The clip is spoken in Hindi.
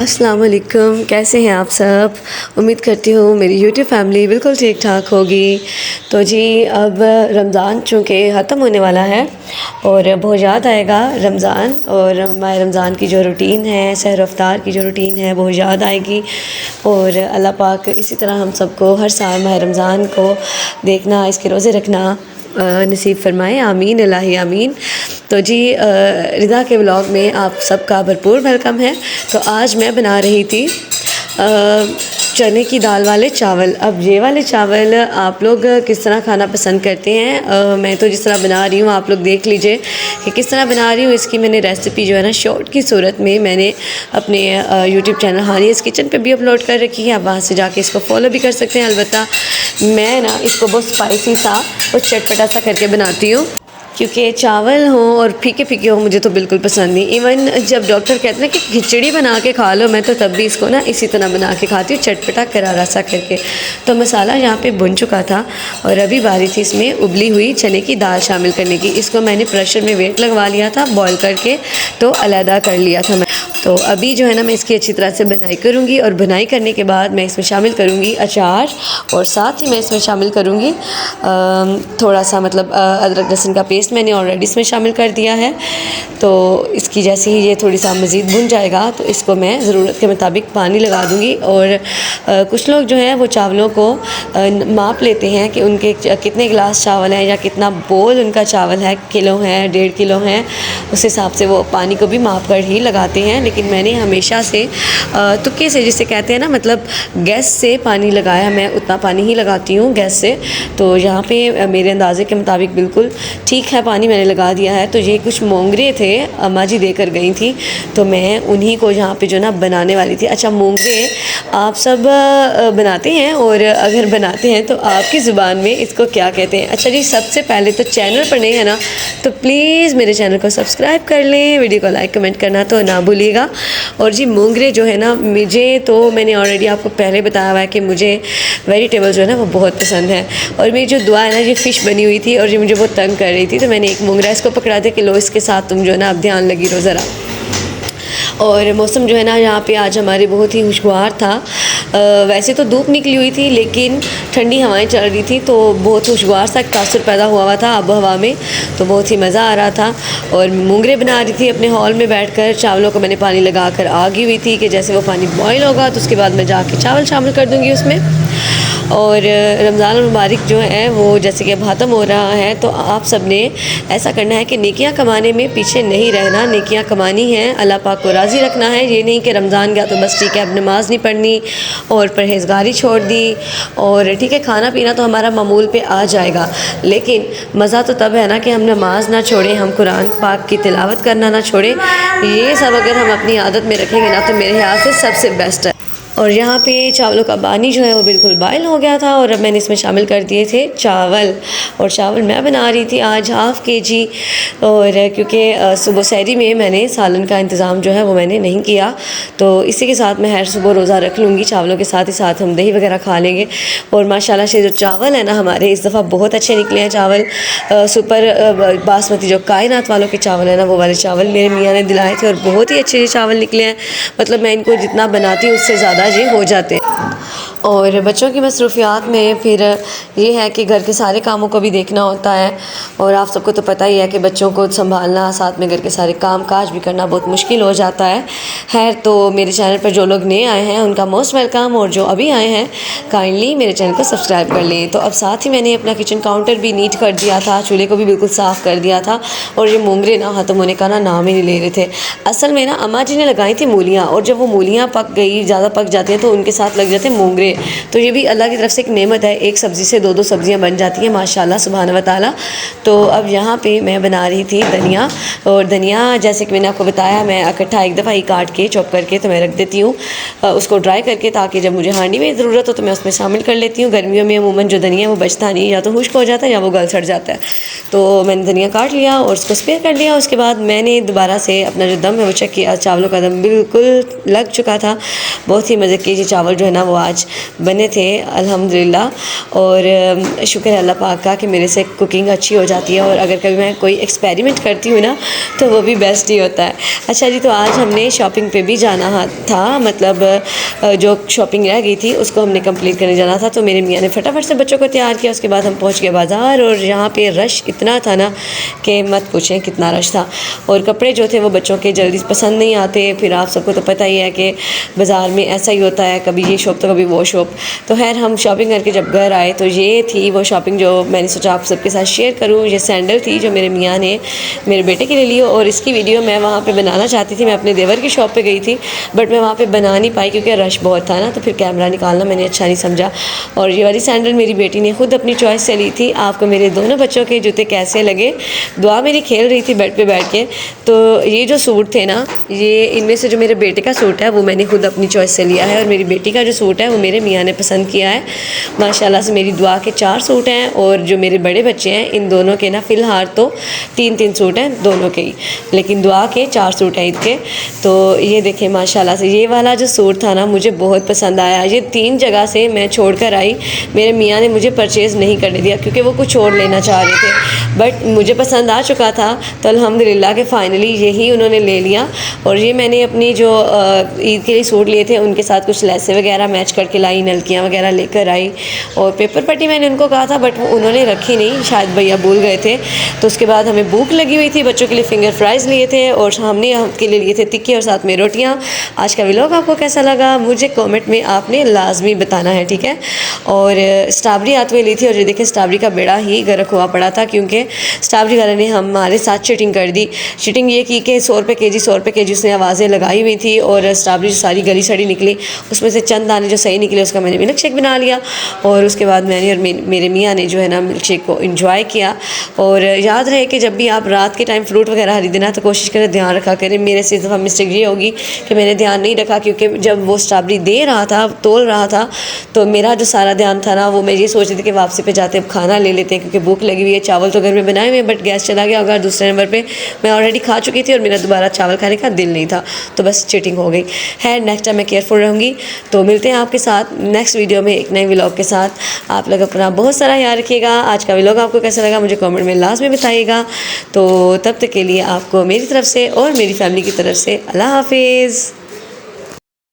अस्सलाम वालेकुम, कैसे हैं आप सब। उम्मीद करती हूँ मेरी यूट्यूब फैमिली बिल्कुल ठीक ठाक होगी। तो जी अब रमज़ान चूँकि ख़त्म होने वाला है और बहुत याद आएगा रमज़ान और माह रमज़ान की जो रूटीन है, सहर अफ्तार की जो रूटीन है वो याद आएगी। और अल्लाह पाक इसी तरह हम सबको हर साल माह रमज़ान को देखना, इसके रोज़े रखना नसीब फरमाए, आमीन इलाही आमीन। तो जी रिदा के व्लॉग में आप सबका भरपूर वेलकम है। तो आज मैं बना रही थी चने की दाल वाले चावल। अब ये वाले चावल आप लोग किस तरह खाना पसंद करते हैं, मैं तो जिस तरह बना रही हूँ आप लोग देख लीजिए कि किस तरह बना रही हूँ। इसकी मैंने रेसिपी जो है ना शॉर्ट की सूरत में मैंने अपने यूट्यूब चैनल हानियस किचन पे भी अपलोड कर रखी है। आप वहाँ से जाके इसको फॉलो भी कर सकते हैं। अलबत्ता मैं ना इसको बहुत स्पाइसी सा और चटपटा सा करके बनाती हूँ, क्योंकि चावल हों और फीके फीके हों मुझे तो बिल्कुल पसंद नहीं। इवन जब डॉक्टर कहते हैं कि खिचड़ी बना के खा लो, मैं तो तब भी इसको ना इसी तरह बना के खाती हूँ, चटपटा करारा सा करके। तो मसाला यहाँ पे भुन चुका था और अभी बारी थी इसमें उबली हुई चने की दाल शामिल करने की। इसको मैंने प्रेशर में वेट लगवा लिया था, बॉयल करके तो अलहदा कर लिया था मैं। तो अभी जो है ना मैं इसकी अच्छी तरह से बुनाई करूँगी और बुनाई करने के बाद मैं इसमें शामिल करूँगी अचार और साथ ही मैं इसमें शामिल करूँगी थोड़ा सा मतलब अदरक लहसुन का पेस्ट मैंने ऑलरेडी इसमें शामिल कर दिया है। तो इसकी जैसे ही ये थोड़ी सा मज़ीद भुन जाएगा तो इसको मैं ज़रूरत के मुताबिक पानी लगा दूँगी। और कुछ लोग जो हैं वो चावलों को माप लेते हैं कि उनके कितने गिलास चावल हैं या कितना बोल उनका चावल है, किलो है 1.5 किलो है, उस हिसाब से वो पानी को भी माप कर ही लगाते हैं। लेकिन मैंने हमेशा से तुक्के से, जिसे कहते हैं ना, मतलब गैस से पानी लगाया, मैं उतना पानी ही लगाती हूँ गैस से। तो यहाँ पे मेरे अंदाज़े के मुताबिक बिल्कुल ठीक है पानी मैंने लगा दिया है। तो ये कुछ मोंगरे थे, अम्मा जी देकर गई थी, तो मैं उन्हीं को यहाँ पे जो ना बनाने वाली थी। अच्छा, मोंगरे आप सब बनाते हैं और अगर बनाते हैं तो आपकी ज़ुबान में इसको क्या कहते हैं। अच्छा जी, सबसे पहले तो चैनल पर नहीं है ना तो प्लीज़ मेरे चैनल को सब्सक्राइब कर लें, वीडियो को लाइक कमेंट करना तो ना भूलिएगा। और जी मोंगरे जो है ना, मुझे तो मैंने ऑलरेडी आपको पहले बताया हुआ है कि मुझे वेजिटेबल जो है ना वो बहुत पसंद है। और मेरी जो दुआ है ना, ये फ़िश बनी हुई थी और ये मुझे बहुत तंग कर रही थी, तो मैंने एक मोंगरा इसको पकड़ा दिया कि लो इसके साथ तुम जो है ना अब ध्यान लगी रहो ज़रा। और मौसम जो है ना यहाँ पे आज हमारे बहुत ही खुशगवार था। वैसे तो धूप निकली हुई थी लेकिन ठंडी हवाएं चल रही थी, तो बहुत खुशगवार सा तासुर पैदा हुआ था आब हवा में, तो बहुत ही मज़ा आ रहा था। और मोंगरे बना रही थी अपने हॉल में बैठकर। चावलों को मैंने पानी लगाकर आगी हुई थी कि जैसे वो पानी बॉयल होगा तो उसके बाद मैं जाके चावल शामिल कर दूँगी उसमें। और रमज़ान मुबारक जो है वो जैसे कि अब ख़त्म हो रहा है, तो आप सब ने ऐसा करना है कि नेकियां कमाने में पीछे नहीं रहना, नेकियां कमानी है, अल्लाह पाक को राज़ी रखना है। ये नहीं कि रमज़ान गया तो बस ठीक है अब नमाज़ नहीं पढ़नी और परहेज़गारी छोड़ दी, और ठीक है खाना पीना तो हमारा मामूल पे आ जाएगा, लेकिन मज़ा तो तब है ना कि हम नमाज ना छोड़ें, हम कुरान पाक की तिलावत करना ना छोड़ें। ये सब अगर हम अपनी आदत में रखेंगे ना तो मेरे ख्याल से सबसे बेस्ट है। और यहाँ पे चावलों का पानी जो है वो बिल्कुल बॉयल हो गया था और अब मैंने इसमें शामिल कर दिए थे चावल। और चावल मैं बना रही थी आज हाफ़ kg, और क्योंकि सुबह सहरी में मैंने सालन का इंतज़ाम जो है वो मैंने नहीं किया, तो इसी के साथ मैं हर सुबह रोज़ा रख लूँगी। चावलों के साथ ही साथ हम दही वगैरह खा लेंगे। और माशाल्लाह से जो चावल है ना हमारे इस दफ़ा बहुत अच्छे निकले हैं चावल। सुपर बासमती जो कायनात वालों के चावल है ना, वो वाले चावल मेरे मियाँ ने दिलाए थे और बहुत ही अच्छे चावल निकले हैं। मतलब मैं इनको जितना बनाती हूँ उससे ज़्यादा ये हो जाते हैं। और बच्चों की मसरूफ़ियात में फिर ये है कि घर के सारे कामों को भी देखना होता है, और आप सबको तो पता ही है कि बच्चों को संभालना, साथ में घर के सारे काम काज भी करना बहुत मुश्किल हो जाता है। खैर, तो मेरे चैनल पर जो लोग नए आए हैं उनका मोस्ट वेलकम, और जो अभी आए हैं काइंडली मेरे चैनल को सब्सक्राइब कर लें। तो अब साथ ही मैंने अपना किचन काउंटर भी नीट कर दिया था, चूल्हे को भी बिल्कुल साफ़ कर दिया था। और ये मोंगरे ना ख़त्म होने का ना नाम ही नहीं ले रहे थे। असल में ना अम्मा जी ने लगाई थी मूलियाँ, और जब वो मूलियाँ पक गई, ज़्यादा पक जाती हैं तो उनके साथ लग जाते हैं मोंगरे। तो ये भी अल्लाह की तरफ से एक नेमत है, एक सब्ज़ी से दो सब्ज़ियाँ बन जाती हैं माशाल्लाह सुभान व तआला। तो अब यहाँ पे मैं बना रही थी धनिया, और धनिया जैसे कि मैंने आपको बताया मैं इकट्ठा एक दफ़ा ही काट के चॉप करके तो मैं रख देती हूँ उसको ड्राई करके, ताकि जब मुझे हांडी में ज़रूरत हो तो मैं उसमें शामिल कर लेती हूँ। गर्मियों में अमूमन जो धनिया वो बचता नहीं, या तो खुश्क हो जाता है या वो गल सड़ जाता है। तो मैंने धनिया काट लिया और उसको स्पेयर कर लिया। उसके बाद मैंने दोबारा से अपना जो दम है वो चेक किया, चावलों का दम बिल्कुल लग चुका था। बहुत ही मज़े के चावल जो है ना वो आज बने थे अल्हम्दुलिल्लाह। और शुक्र है अल्लाह पाक का कि मेरे से कुकिंग अच्छी हो जाती है, और अगर कभी मैं कोई एक्सपेरिमेंट करती हूँ ना तो वो भी बेस्ट ही होता है। अच्छा जी, तो आज हमने शॉपिंग पे भी जाना था, मतलब जो शॉपिंग रह गई थी उसको हमने कंप्लीट करने जाना था। तो मेरे मियाँ ने फटाफट से बच्चों को तैयार किया। उसके बाद हम पहुँच गए बाज़ार, और यहाँ पे रश इतना था ना कि मत पूछें कितना रश था। और कपड़े जो थे वो बच्चों के जल्दी पसंद नहीं आते। फिर आप सबको तो पता ही है कि बाज़ार में ऐसा ही होता है, कभी ये शॉप तो कभी वो शॉप। तो खैर हम शॉपिंग करके जब घर आए तो ये थी वो शॉपिंग जो मैंने सोचा आप सबके साथ शेयर करूँ। ये सैंडल थी जो मेरे मियाँ ने मेरे बेटे के लिए ली, और इसकी वीडियो मैं वहाँ पे बनाना चाहती थी। मैं अपने देवर की शॉप पे गई थी, बट मैं वहाँ पे बना नहीं पाई क्योंकि रश बहुत था ना, तो फिर कैमरा निकालना मैंने अच्छा नहीं समझा। और ये वाली सैंडल मेरी बेटी ने खुद अपनी चॉइस से ली थी। आपको मेरे दोनों बच्चों के जूते कैसे लगे? दुआ मेरी खेल रही थी बेड पे बैठ के। तो ये जो सूट थे ना, ये इनमें से जो मेरे बेटे का सूट है वो मैंने खुद अपनी चॉइस से लिया है, और मेरी बेटी का जो सूट है वो मेरे मियाँ ने पसंद किया है। माशाल्लाह से मेरी दुआ के 4 सूट हैं, और जो मेरे बड़े बच्चे हैं इन दोनों के ना फ़िलहाल तो 3-3 सूट हैं दोनों के ही, लेकिन दुआ के 4 सूट हैं ईद के। तो ये देखें माशाल्लाह से ये वाला जो सूट था ना मुझे बहुत पसंद आया। ये 3 जगह से मैं छोड़ कर आई, मेरे मियाँ ने मुझे परचेज़ नहीं करने दिया क्योंकि वो कुछ और लेना चाह रहे थे, बट मुझे पसंद आ चुका था। तो अल्हम्दुलिल्लाह कि फ़ाइनली यही उन्होंने ले लिया। और ये मैंने अपनी जो ईद के लिए सूट लिए थे उनके साथ कुछ लेसें वगैरह मैच करके लाई, नलकियाँ वगैरह लेकर आई। और पेपर पट्टी मैंने उनको कहा था बट वो उन्होंने रखी नहीं, शायद भैया भूल गए थे। तो उसके बाद हमें भूख लगी हुई थी, बच्चों के लिए फिंगर फ्राइज़ लिए थे, और हमने आपके लिए लिए थे टिक्की और साथ में रोटियाँ। आज का व्लॉग आपको कैसा लगा मुझे कमेंट में आपने लाजमी बताना है, ठीक है। और स्ट्रॉबेरी हाथ में ली थी, और ये देखिए स्ट्रॉबेरी का बेड़ा ही गर्क हुआ पड़ा था क्योंकि स्ट्रॉबेरी वाले ने हमारे साथ चीटिंग कर दी। चीटिंग ये की कि 100 रुपये केजी उसने आवाज़ें लगाई हुई थी, और स्ट्रॉबेरी सारी गली सड़ी निकली, उसमें से चंद दाने जो सही निकले उसका मैंने मिल्क शेक बना लिया। और उसके बाद मैंने और मेरे मियाँ ने जो है ना मिल्क शेक को इंजॉय किया। और याद रहे कि जब भी आप रात के टाइम फ्रूट वगैरह खरीदना तो कोशिश करें ध्यान रखा करें। मेरे से इस दफ़ा मिस्टेक ये होगी कि मैंने ध्यान नहीं रखा, क्योंकि जब वो स्ट्रॉबेरी दे रहा था तोल रहा था तो मेरा जो सारा ध्यान था ना वो मैं ये सोच रही थी कि वापसी पे जाते अब खाना ले लेते हैं क्योंकि भूख लगी हुई है। चावल तो घर में बनाए हुए हैं बट गैस चला गया होगा। दूसरे नंबर पे मैं ऑलरेडी खा चुकी थी और मेरा दोबारा चावल खाने का दिल नहीं था, तो बस चीटिंग हो गई है। नेक्स्ट टाइम मैं केयरफुल रहूँगी। तो मिलते हैं आपके साथ नेक्स्ट वीडियो में एक नए व्लॉग के साथ। आप लोग अपना बहुत सारा याद रखिएगा। आज का व्लॉग आपको कैसा लगा मुझे कमेंट में लास्ट में बताइएगा। तो तब तक के लिए आपको मेरी तरफ से और मेरी फैमिली की तरफ से अल्लाह हाफिज़।